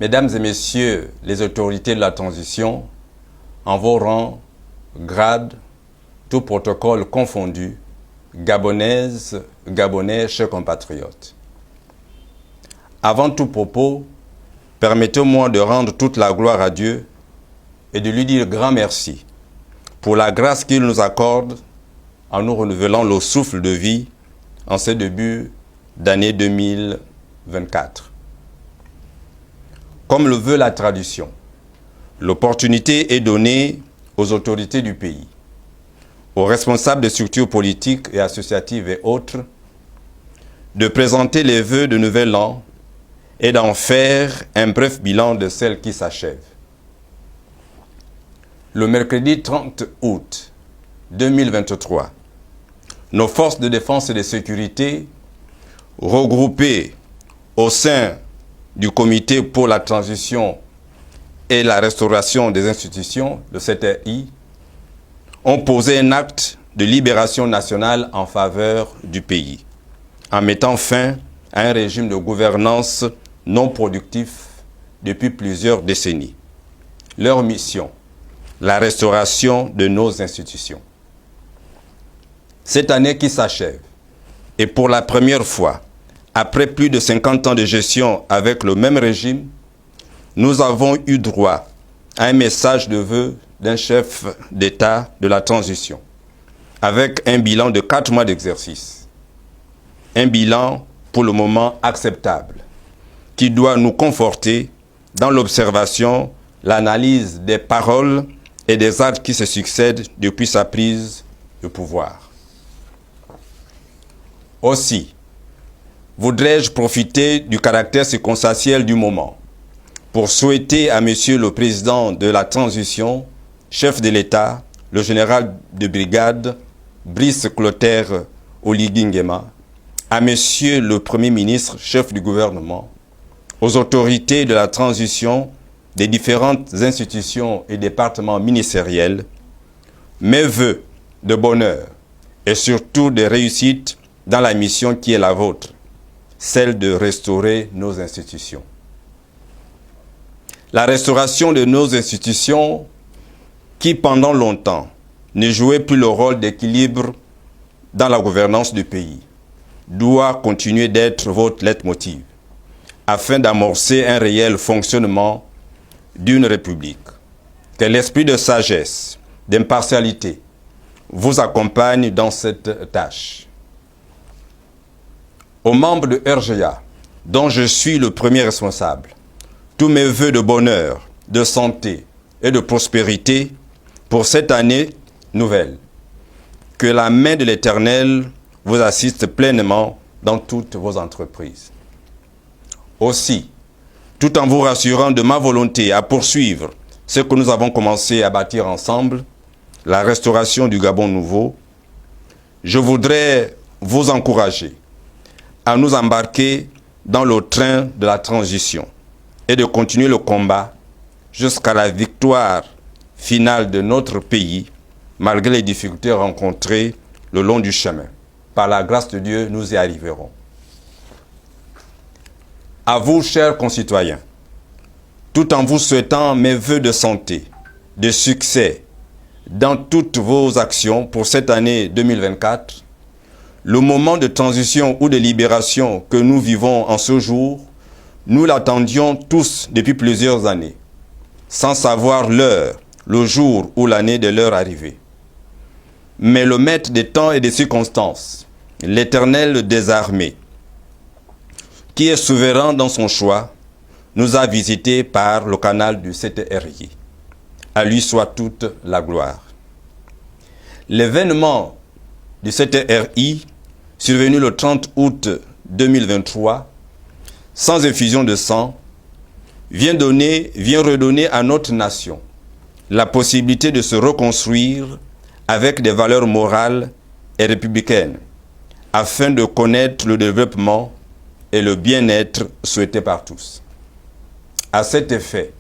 Mesdames et messieurs les autorités de la transition, en vos rangs, grades, tout protocole confondu, Gabonaises, Gabonais, chers compatriotes. Avant tout propos, permettez-moi de rendre toute la gloire à Dieu et de lui dire grand merci pour la grâce qu'il nous accorde en nous renouvelant le souffle de vie en ce début d'année 2024. Comme le veut la tradition, l'opportunité est donnée aux autorités du pays, aux responsables de structures politiques et associatives et autres, de présenter les vœux de nouvel an et d'en faire un bref bilan de celle qui s'achève. Le mercredi 30 août 2023, nos forces de défense et de sécurité, regroupées au sein du Comité pour la transition et la restauration des institutions, le CTRI, ont posé un acte de libération nationale en faveur du pays, en mettant fin à un régime de gouvernance non productif depuis plusieurs décennies. Leur mission, la restauration de nos institutions. Cette année qui s'achève, et pour la première fois, après plus de 50 ans de gestion avec le même régime, nous avons eu droit à un message de vœux d'un chef d'État de la transition, avec un bilan de 4 mois d'exercice. Un bilan pour le moment acceptable, qui doit nous conforter dans l'observation, l'analyse des paroles et des actes qui se succèdent depuis sa prise de pouvoir. Aussi, voudrais-je profiter du caractère circonstanciel du moment pour souhaiter à Monsieur le Président de la Transition, chef de l'État, le général de brigade, Brice Clotaire Oligui Nguema, à Monsieur le Premier ministre, chef du gouvernement, aux autorités de la transition des différentes institutions et départements ministériels, mes vœux de bonheur et surtout de réussite dans la mission qui est la vôtre, celle de restaurer nos institutions. La restauration de nos institutions qui, pendant longtemps, ne jouaient plus le rôle d'équilibre dans la gouvernance du pays, doit continuer d'être votre leitmotiv, afin d'amorcer un réel fonctionnement d'une république. Que l'esprit de sagesse, d'impartialité, vous accompagne dans cette tâche. Aux membres de RGA, dont je suis le premier responsable, tous mes vœux de bonheur, de santé et de prospérité pour cette année nouvelle. Que la main de l'Éternel vous assiste pleinement dans toutes vos entreprises. Aussi, tout en vous rassurant de ma volonté à poursuivre ce que nous avons commencé à bâtir ensemble, la restauration du Gabon nouveau, je voudrais vous encourager à nous embarquer dans le train de la transition et de continuer le combat jusqu'à la victoire finale de notre pays, malgré les difficultés rencontrées le long du chemin. Par la grâce de Dieu, nous y arriverons. À vous, chers concitoyens, tout en vous souhaitant mes vœux de santé, de succès dans toutes vos actions pour cette année 2024, le moment de transition ou de libération que nous vivons en ce jour, nous l'attendions tous depuis plusieurs années, sans savoir l'heure, le jour ou l'année de leur arrivée. Mais le maître des temps et des circonstances, l'Éternel des armées, qui est souverain dans son choix, nous a visités par le canal du CTRI. À lui soit toute la gloire. L'événement du CTRI, survenu le 30 août 2023, sans effusion de sang, vient redonner à notre nation la possibilité de se reconstruire avec des valeurs morales et républicaines, afin de connaître le développement et le bien-être souhaité par tous. À cet effet,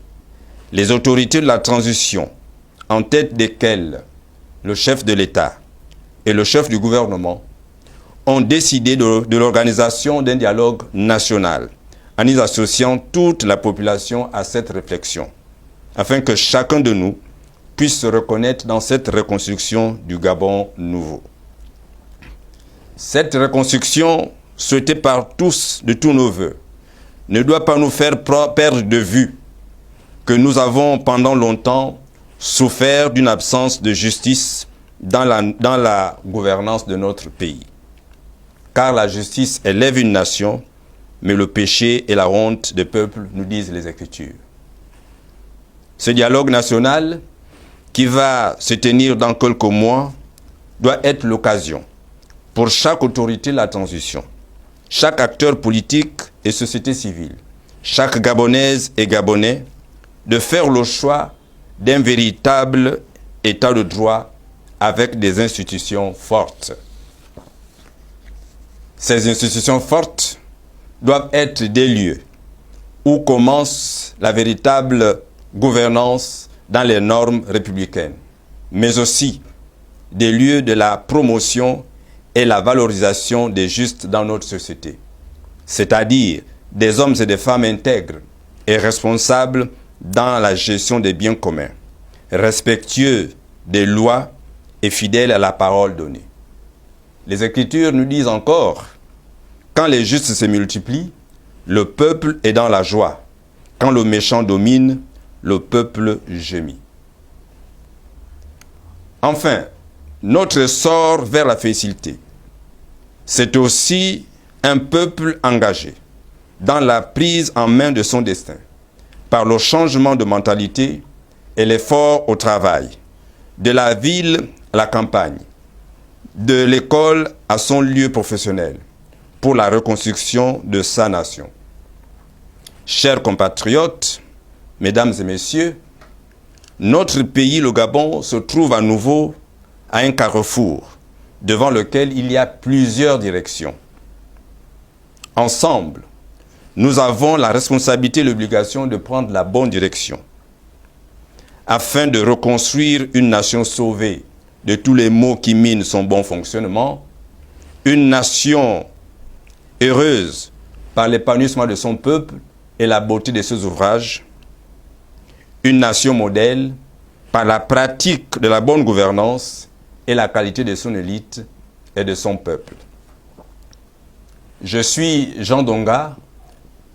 les autorités de la transition, en tête desquelles le chef de l'État et le chef du gouvernement, ont décidé de l'organisation d'un dialogue national en y associant toute la population à cette réflexion, afin que chacun de nous puisse se reconnaître dans cette reconstruction du Gabon nouveau. Cette reconstruction, souhaitée par tous de tous nos voeux, ne doit pas nous faire perdre de vue que nous avons pendant longtemps souffert d'une absence de justice dans la gouvernance de notre pays. Car la justice élève une nation, mais le péché et la honte des peuples, nous disent les Écritures. Ce dialogue national, qui va se tenir dans quelques mois, doit être l'occasion pour chaque autorité de la transition, chaque acteur politique et société civile, chaque Gabonaise et Gabonais, de faire le choix d'un véritable état de droit avec des institutions fortes. Ces institutions fortes doivent être des lieux où commence la véritable gouvernance dans les normes républicaines, mais aussi des lieux de la promotion et la valorisation des justes dans notre société, c'est-à-dire des hommes et des femmes intègres et responsables dans la gestion des biens communs, respectueux des lois et fidèles à la parole donnée. Les Écritures nous disent encore, quand les justes se multiplient, le peuple est dans la joie. Quand le méchant domine, le peuple gémit. Enfin, notre sort vers la félicité, c'est aussi un peuple engagé dans la prise en main de son destin, par le changement de mentalité et l'effort au travail, de la ville à la campagne, de l'école à son lieu professionnel, pour la reconstruction de sa nation. Chers compatriotes, mesdames et messieurs, notre pays, le Gabon, se trouve à nouveau à un carrefour devant lequel il y a plusieurs directions. Ensemble, nous avons la responsabilité et l'obligation de prendre la bonne direction afin de reconstruire une nation sauvée de tous les maux qui minent son bon fonctionnement, une nation heureuse par l'épanouissement de son peuple et la beauté de ses ouvrages, une nation modèle par la pratique de la bonne gouvernance et la qualité de son élite et de son peuple. Je suis Jean Donga,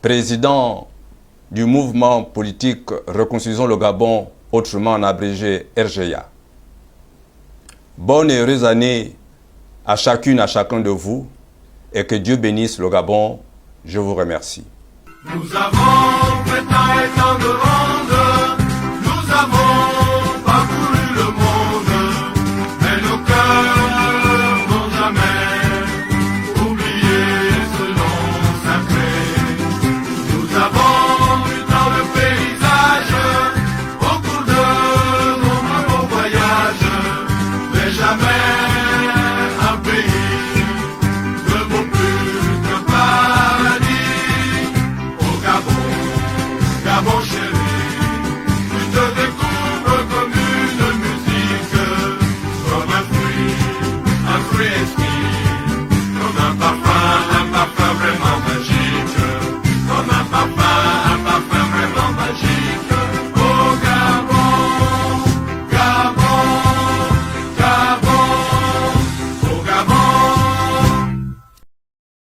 président du mouvement politique Reconstruisons le Gabon, autrement en abrégé RGA. Bonne et heureuse année à chacune, à chacun de vous, et que Dieu bénisse le Gabon. Je vous remercie. Nous avons maintenant le temps de rendre